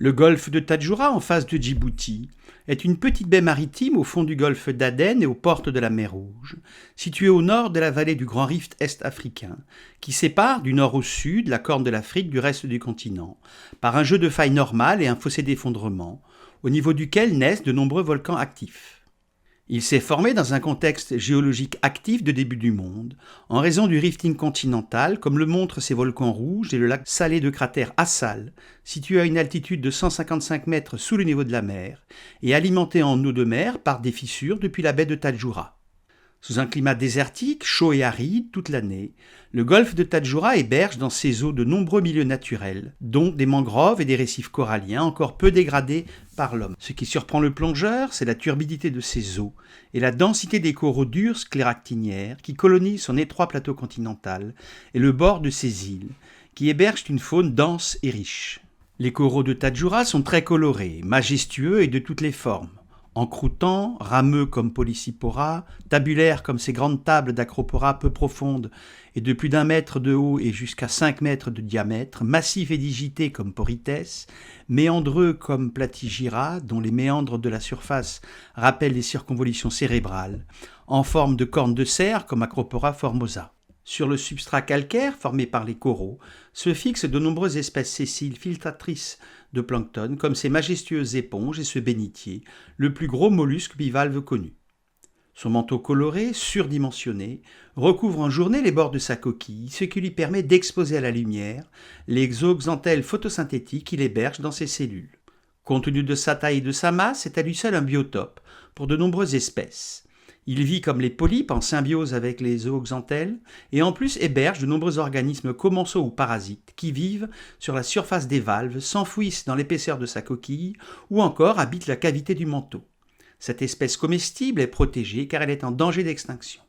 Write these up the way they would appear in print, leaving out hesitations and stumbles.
Le golfe de Tadjoura, en face de Djibouti, est une petite baie maritime au fond du golfe d'Aden et aux portes de la mer Rouge, située au nord de la vallée du Grand Rift est-africain, qui sépare du nord au sud la Corne de l'Afrique du reste du continent, par un jeu de failles normales et un fossé d'effondrement, au niveau duquel naissent de nombreux volcans actifs. Il s'est formé dans un contexte géologique actif de début du monde, en raison du rifting continental, comme le montrent ses volcans rouges et le lac salé de cratère Assal, situé à une altitude de 155 mètres sous le niveau de la mer, et alimenté en eau de mer par des fissures depuis la baie de Tadjoura. Sous un climat désertique, chaud et aride toute l'année, le golfe de Tadjoura héberge dans ses eaux de nombreux milieux naturels, dont des mangroves et des récifs coralliens encore peu dégradés par l'homme. Ce qui surprend le plongeur, c'est la turbidité de ses eaux et la densité des coraux durs scléractiniaires qui colonisent son étroit plateau continental et le bord de ses îles, qui hébergent une faune dense et riche. Les coraux de Tadjoura sont très colorés, majestueux et de toutes les formes. Encroûtants, rameux comme Polycypora, tabulaires comme ces grandes tables d'Acropora peu profondes et de plus d'1 mètre de haut et jusqu'à 5 mètres de diamètre, massifs et digités comme Porites, méandreux comme Platygira, dont les méandres de la surface rappellent les circonvolutions cérébrales, en forme de cornes de cerf comme Acropora formosa. Sur le substrat calcaire formé par les coraux se fixent de nombreuses espèces sessiles filtratrices de plancton comme ces majestueuses éponges et ce bénitier, le plus gros mollusque bivalve connu. Son manteau coloré, surdimensionné, recouvre en journée les bords de sa coquille, ce qui lui permet d'exposer à la lumière les zooxanthelles photosynthétiques qu'il héberge dans ses cellules. Compte tenu de sa taille et de sa masse, c'est à lui seul un biotope pour de nombreuses espèces. Il vit comme les polypes en symbiose avec les zooxanthelles et en plus héberge de nombreux organismes commensaux ou parasites qui vivent sur la surface des valves, s'enfouissent dans l'épaisseur de sa coquille ou encore habitent la cavité du manteau. Cette espèce comestible est protégée car elle est en danger d'extinction.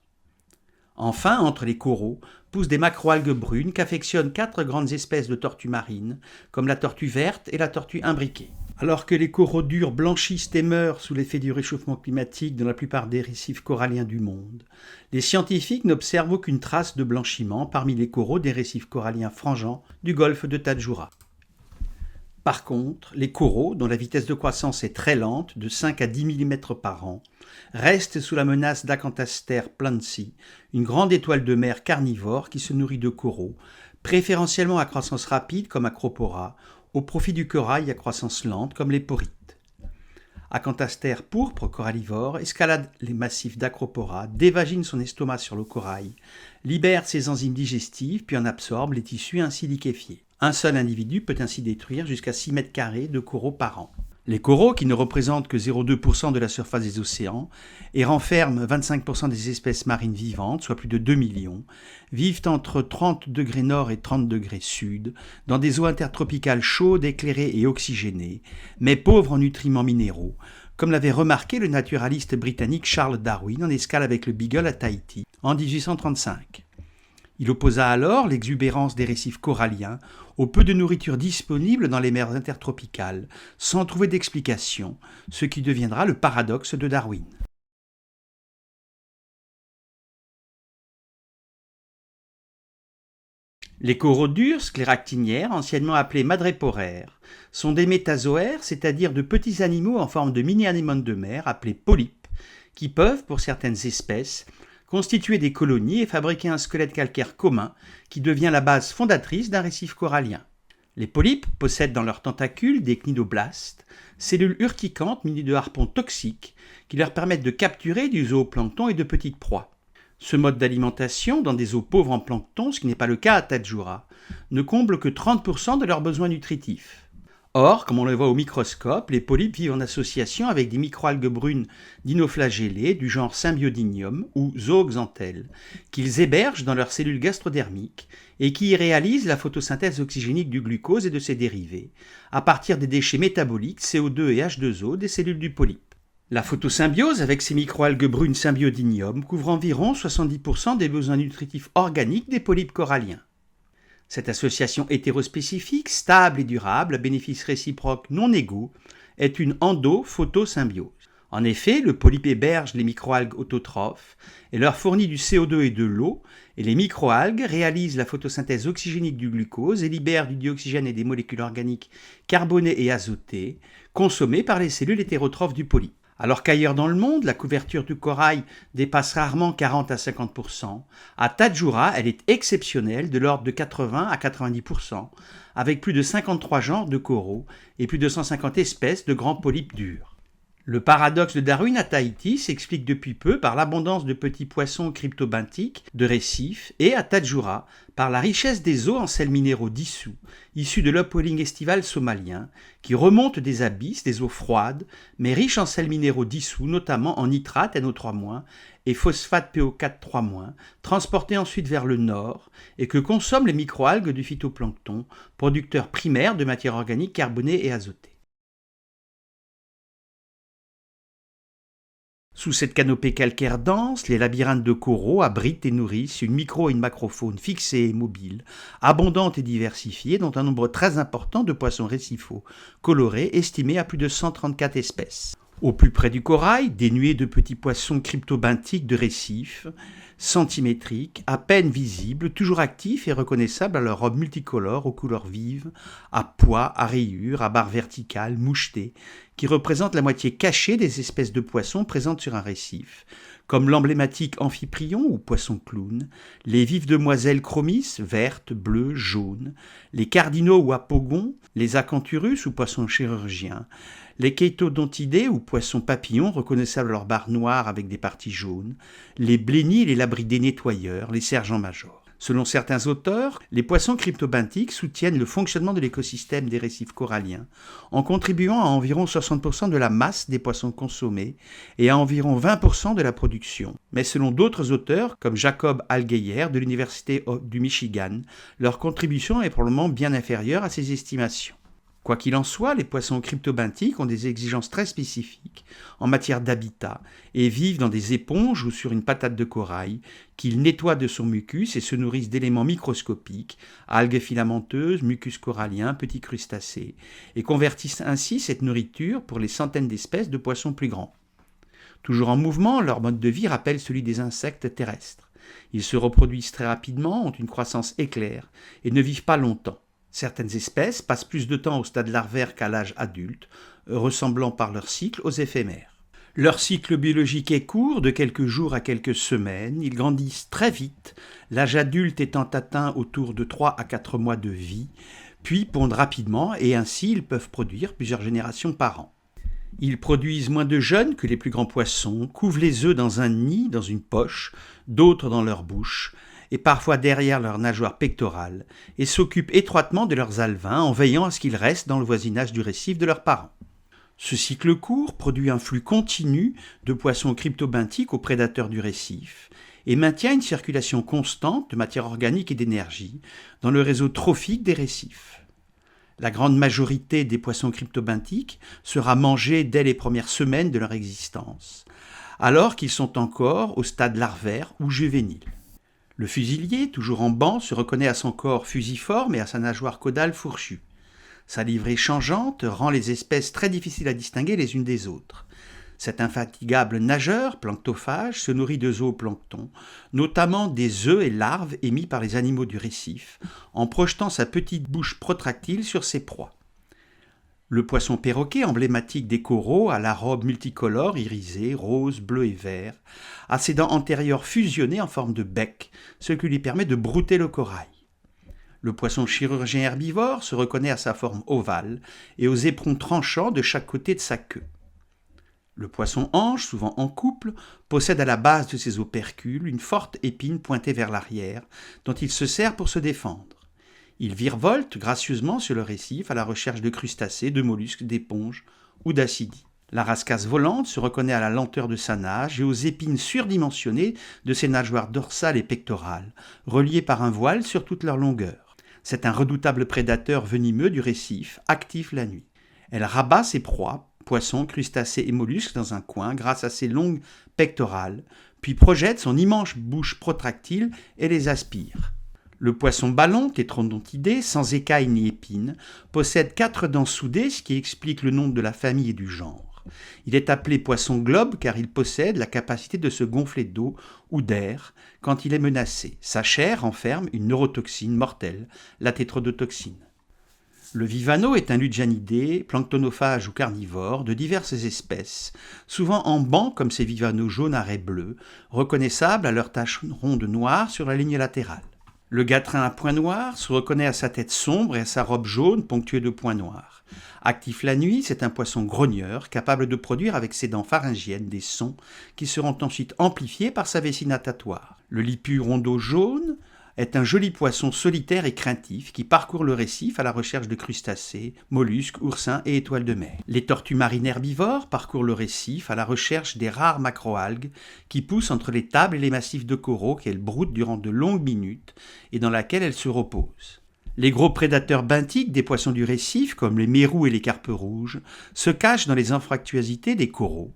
Enfin, entre les coraux, poussent des macroalgues brunes qu'affectionnent 4 grandes espèces de tortues marines, comme la tortue verte et la tortue imbriquée. Alors que les coraux durs blanchissent et meurent sous l'effet du réchauffement climatique dans la plupart des récifs coralliens du monde, les scientifiques n'observent aucune trace de blanchiment parmi les coraux des récifs coralliens frangeants du golfe de Tadjoura. Par contre, les coraux, dont la vitesse de croissance est très lente, de 5 à 10 mm par an, restent sous la menace d'Acanthaster plancy, une grande étoile de mer carnivore qui se nourrit de coraux, préférentiellement à croissance rapide comme Acropora, au profit du corail à croissance lente comme les porites. Acanthaster pourpre, corallivore, escalade les massifs d'Acropora, dévagine son estomac sur le corail, libère ses enzymes digestives puis en absorbe les tissus ainsi liquéfiés. Un seul individu peut ainsi détruire jusqu'à 6 mètres carrés de coraux par an. Les coraux, qui ne représentent que 0,2% de la surface des océans et renferment 25% des espèces marines vivantes, soit plus de 2 millions, vivent entre 30 degrés nord et 30 degrés sud, dans des eaux intertropicales chaudes, éclairées et oxygénées, mais pauvres en nutriments minéraux, comme l'avait remarqué le naturaliste britannique Charles Darwin en escale avec le Beagle à Tahiti en 1835. Il opposa alors l'exubérance des récifs coralliens au peu de nourriture disponible dans les mers intertropicales, sans trouver d'explication, ce qui deviendra le paradoxe de Darwin. Les coraux durs scléractiniaires, anciennement appelés madréporaires, sont des métazoaires, c'est-à-dire de petits animaux en forme de mini-anémones de mer appelés polypes, qui peuvent, pour certaines espèces, constituer des colonies et fabriquer un squelette calcaire commun qui devient la base fondatrice d'un récif corallien. Les polypes possèdent dans leurs tentacules des cnidoblastes, cellules urticantes munies de harpons toxiques qui leur permettent de capturer du zooplancton et de petites proies. Ce mode d'alimentation, dans des eaux pauvres en plancton, ce qui n'est pas le cas à Tadjoura, ne comble que 30% de leurs besoins nutritifs. Or, comme on le voit au microscope, les polypes vivent en association avec des microalgues brunes dinoflagellées du genre Symbiodinium ou zooxanthelles, qu'ils hébergent dans leurs cellules gastrodermiques et qui y réalisent la photosynthèse oxygénique du glucose et de ses dérivés, à partir des déchets métaboliques CO2 et H2O des cellules du polype. La photosymbiose avec ces microalgues brunes Symbiodinium couvre environ 70% des besoins nutritifs organiques des polypes coralliens. Cette association hétérospécifique, stable et durable, à bénéfices réciproques non égaux, est une endo-photosymbiose. En effet, le polype héberge les microalgues autotrophes et leur fournit du CO2 et de l'eau, et les microalgues réalisent la photosynthèse oxygénique du glucose et libèrent du dioxygène et des molécules organiques carbonées et azotées, consommées par les cellules hétérotrophes du polype. Alors qu'ailleurs dans le monde, la couverture du corail dépasse rarement 40 à 50%, à Tadjoura, elle est exceptionnelle, de l'ordre de 80 à 90%, avec plus de 53 genres de coraux et plus de 150 espèces de grands polypes durs. Le paradoxe de Darwin à Tahiti s'explique depuis peu par l'abondance de petits poissons cryptobenthiques de récifs et à Tadjoura par la richesse des eaux en sels minéraux dissous, issus de l'upwelling estival somalien, qui remontent des abysses, des eaux froides, mais riches en sels minéraux dissous, notamment en nitrate NO3- et phosphate PO4-3-, transportés ensuite vers le nord et que consomment les microalgues du phytoplancton, producteurs primaires de matières organiques carbonées et azotées. Sous cette canopée calcaire dense, les labyrinthes de coraux abritent et nourrissent une micro et une macrofaune fixée et mobile, abondante et diversifiée, dont un nombre très important de poissons récifaux colorés, estimé à plus de 134 espèces. Au plus près du corail, des nuées de petits poissons cryptobenthiques de récifs, centimétriques, à peine visibles, toujours actifs et reconnaissables à leur robe multicolore aux couleurs vives, à pois, à rayures, à barres verticales, mouchetées, qui représentent la moitié cachée des espèces de poissons présentes sur un récif, comme l'emblématique amphiprion ou poisson clown, les vives demoiselles chromis, vertes, bleues, jaunes, les cardinaux ou apogons, les acanthurus ou poissons chirurgiens, les chaetodontidés ou poissons papillons reconnaissables à leur barre noire avec des parties jaunes, les blénies et les labridés nettoyeurs, les sergents majors. Selon certains auteurs, les poissons cryptobenthiques soutiennent le fonctionnement de l'écosystème des récifs coralliens en contribuant à environ 60% de la masse des poissons consommés et à environ 20% de la production. Mais selon d'autres auteurs, comme Jacob Allgeier de l'Université du Michigan, leur contribution est probablement bien inférieure à ces estimations. Quoi qu'il en soit, les poissons cryptobenthiques ont des exigences très spécifiques en matière d'habitat et vivent dans des éponges ou sur une patate de corail qu'ils nettoient de son mucus et se nourrissent d'éléments microscopiques, algues filamenteuses, mucus corallien, petits crustacés, et convertissent ainsi cette nourriture pour les centaines d'espèces de poissons plus grands. Toujours en mouvement, leur mode de vie rappelle celui des insectes terrestres. Ils se reproduisent très rapidement, ont une croissance éclair et ne vivent pas longtemps. Certaines espèces passent plus de temps au stade larvaire qu'à l'âge adulte, ressemblant par leur cycle aux éphémères. Leur cycle biologique est court, de quelques jours à quelques semaines. Ils grandissent très vite, l'âge adulte étant atteint autour de 3 à 4 mois de vie, puis pondent rapidement et ainsi ils peuvent produire plusieurs générations par an. Ils produisent moins de jeunes que les plus grands poissons, couvent les œufs dans un nid, dans une poche, d'autres dans leur bouche, et parfois derrière leur nageoire pectorale, et s'occupent étroitement de leurs alevins en veillant à ce qu'ils restent dans le voisinage du récif de leurs parents. Ce cycle court produit un flux continu de poissons cryptobenthiques aux prédateurs du récif et maintient une circulation constante de matière organique et d'énergie dans le réseau trophique des récifs. La grande majorité des poissons cryptobenthiques sera mangée dès les premières semaines de leur existence, alors qu'ils sont encore au stade larvaire ou juvénile. Le fusilier, toujours en banc, se reconnaît à son corps fusiforme et à sa nageoire caudale fourchue. Sa livrée changeante rend les espèces très difficiles à distinguer les unes des autres. Cet infatigable nageur, planctophage, se nourrit de zooplancton, notamment des œufs et larves émis par les animaux du récif, en projetant sa petite bouche protractile sur ses proies. Le poisson perroquet, emblématique des coraux, a la robe multicolore, irisée, rose, bleu et vert, a ses dents antérieures fusionnées en forme de bec, ce qui lui permet de brouter le corail. Le poisson chirurgien herbivore se reconnaît à sa forme ovale et aux éperons tranchants de chaque côté de sa queue. Le poisson ange, souvent en couple, possède à la base de ses opercules une forte épine pointée vers l'arrière, dont il se sert pour se défendre. Il virevolte gracieusement sur le récif à la recherche de crustacés, de mollusques, d'éponges ou d'acidies. La rascasse volante se reconnaît à la lenteur de sa nage et aux épines surdimensionnées de ses nageoires dorsales et pectorales, reliées par un voile sur toute leur longueur. C'est un redoutable prédateur venimeux du récif, actif la nuit. Elle rabat ses proies, poissons, crustacés et mollusques dans un coin grâce à ses longues pectorales, puis projette son immense bouche protractile et les aspire. Le poisson ballon, Tétrodontidé, sans écailles ni épines, possède 4 dents soudées, ce qui explique le nom de la famille et du genre. Il est appelé poisson globe car il possède la capacité de se gonfler d'eau ou d'air quand il est menacé. Sa chair renferme une neurotoxine mortelle, la tétrodotoxine. Le vivano est un ludjanidé, planctonophage ou carnivore de diverses espèces, souvent en banc comme ces vivanos jaunes à raies bleues, reconnaissables à leurs taches rondes noires sur la ligne latérale. Le gatrin à points noirs se reconnaît à sa tête sombre et à sa robe jaune ponctuée de points noirs. Actif la nuit, c'est un poisson grogneur capable de produire avec ses dents pharyngiennes des sons qui seront ensuite amplifiés par sa vessie natatoire. Le lipu rondeau jaune est un joli poisson solitaire et craintif qui parcourt le récif à la recherche de crustacés, mollusques, oursins et étoiles de mer. Les tortues marines herbivores parcourent le récif à la recherche des rares macroalgues qui poussent entre les tables et les massifs de coraux qu'elles broutent durant de longues minutes et dans laquelle elles se reposent. Les gros prédateurs benthiques des poissons du récif, comme les mérous et les carpes rouges, se cachent dans les anfractuosités des coraux,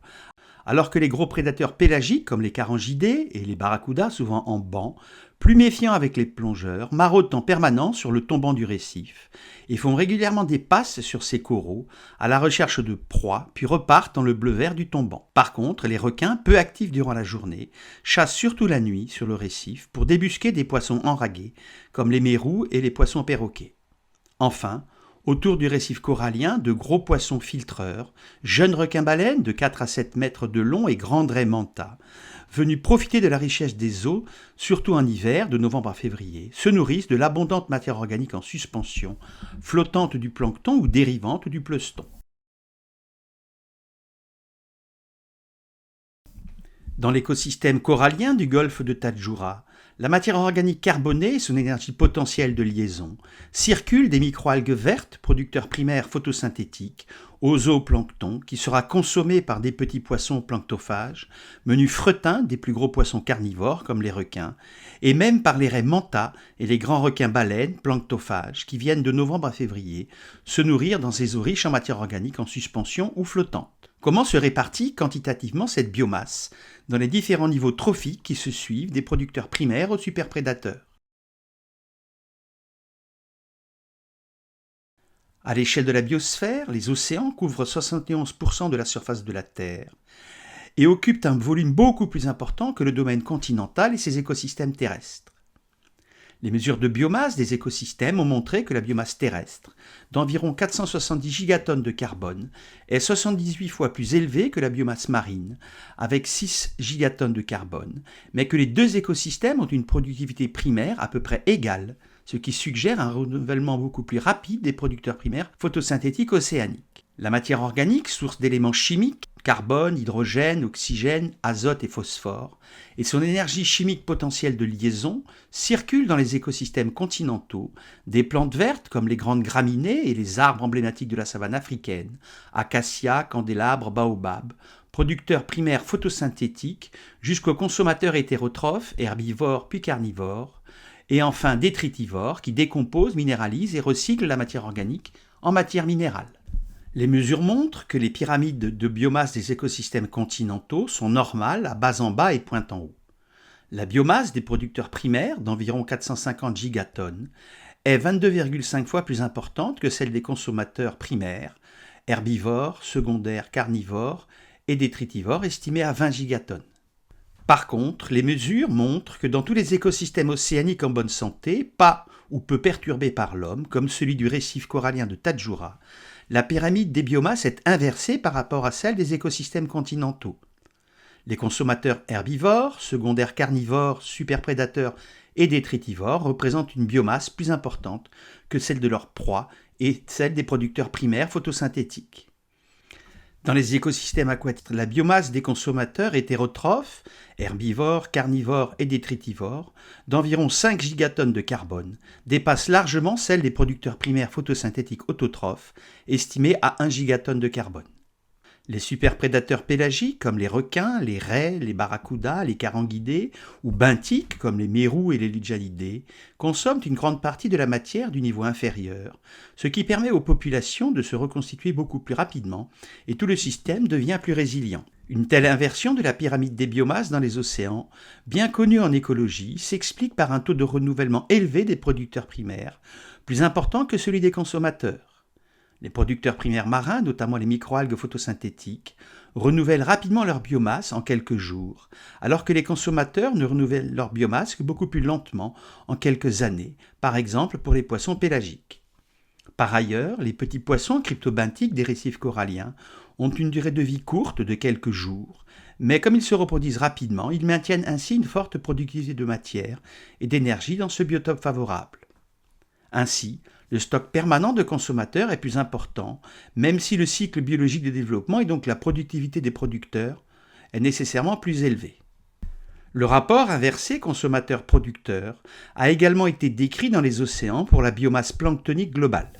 alors que les gros prédateurs pélagiques, comme les carangidés et les barracudas, souvent en banc, plus méfiants avec les plongeurs, maraudent en permanence sur le tombant du récif et font régulièrement des passes sur ces coraux à la recherche de proies, puis repartent dans le bleu-vert du tombant. Par contre, les requins, peu actifs durant la journée, chassent surtout la nuit sur le récif pour débusquer des poissons enragués, comme les mérous et les poissons perroquets. Enfin, autour du récif corallien, de gros poissons filtreurs, jeunes requins-baleines de 4 à 7 mètres de long et grandes raies manta, venus profiter de la richesse des eaux, surtout en hiver, de novembre à février, se nourrissent de l'abondante matière organique en suspension, flottante du plancton ou dérivante du plancton. Dans l'écosystème corallien du golfe de Tadjoura, la matière organique carbonée et son énergie potentielle de liaison circulent des microalgues vertes, producteurs primaires photosynthétiques, au zooplancton qui sera consommé par des petits poissons planctophages, menus fretins des plus gros poissons carnivores comme les requins, et même par les raies manta et les grands requins baleines planctophages qui viennent de novembre à février se nourrir dans ces eaux riches en matière organique en suspension ou flottante. Comment se répartit quantitativement cette biomasse dans les différents niveaux trophiques qui se suivent des producteurs primaires aux superprédateurs? À l'échelle de la biosphère, les océans couvrent 71% de la surface de la Terre et occupent un volume beaucoup plus important que le domaine continental et ses écosystèmes terrestres. Les mesures de biomasse des écosystèmes ont montré que la biomasse terrestre, d'environ 470 gigatonnes de carbone, est 78 fois plus élevée que la biomasse marine, avec 6 gigatonnes de carbone, mais que les deux écosystèmes ont une productivité primaire à peu près égale, ce qui suggère un renouvellement beaucoup plus rapide des producteurs primaires photosynthétiques océaniques. La matière organique, source d'éléments chimiques, carbone, hydrogène, oxygène, azote et phosphore, et son énergie chimique potentielle de liaison circulent dans les écosystèmes continentaux, des plantes vertes comme les grandes graminées et les arbres emblématiques de la savane africaine, acacias, candélabres, baobabs, producteurs primaires photosynthétiques, jusqu'aux consommateurs hétérotrophes, herbivores puis carnivores, et enfin détritivores qui décomposent, minéralisent et recyclent la matière organique en matière minérale. Les mesures montrent que les pyramides de biomasse des écosystèmes continentaux sont normales à bas en bas et pointe en haut. La biomasse des producteurs primaires, d'environ 450 gigatonnes, est 22,5 fois plus importante que celle des consommateurs primaires, herbivores, secondaires, carnivores et détritivores, estimés à 20 gigatonnes. Par contre, les mesures montrent que dans tous les écosystèmes océaniques en bonne santé, pas ou peu perturbés par l'homme, comme celui du récif corallien de Tadjoura, la pyramide des biomasses est inversée par rapport à celle des écosystèmes continentaux. Les consommateurs herbivores, secondaires carnivores, superprédateurs et détritivores représentent une biomasse plus importante que celle de leurs proies et celle des producteurs primaires photosynthétiques. Dans les écosystèmes aquatiques, la biomasse des consommateurs hétérotrophes, herbivores, carnivores et détritivores, d'environ 5 gigatonnes de carbone, dépasse largement celle des producteurs primaires photosynthétiques autotrophes, estimés à 1 gigatonne de carbone. Les superprédateurs pélagiques comme les requins, les raies, les barracudas, les carangidés ou benthiques comme les mérous et les ludjanidés consomment une grande partie de la matière du niveau inférieur, ce qui permet aux populations de se reconstituer beaucoup plus rapidement et tout le système devient plus résilient. Une telle inversion de la pyramide des biomasses dans les océans, bien connue en écologie, s'explique par un taux de renouvellement élevé des producteurs primaires, plus important que celui des consommateurs. Les producteurs primaires marins, notamment les microalgues photosynthétiques, renouvellent rapidement leur biomasse en quelques jours, alors que les consommateurs ne renouvellent leur biomasse que beaucoup plus lentement, en quelques années, par exemple pour les poissons pélagiques. Par ailleurs, les petits poissons cryptobenthiques des récifs coralliens ont une durée de vie courte de quelques jours, mais comme ils se reproduisent rapidement, ils maintiennent ainsi une forte productivité de matière et d'énergie dans ce biotope favorable. Ainsi, le stock permanent de consommateurs est plus important, même si le cycle biologique de développement et donc la productivité des producteurs est nécessairement plus élevée. Le rapport inversé consommateur-producteur a également été décrit dans les océans pour la biomasse planctonique globale.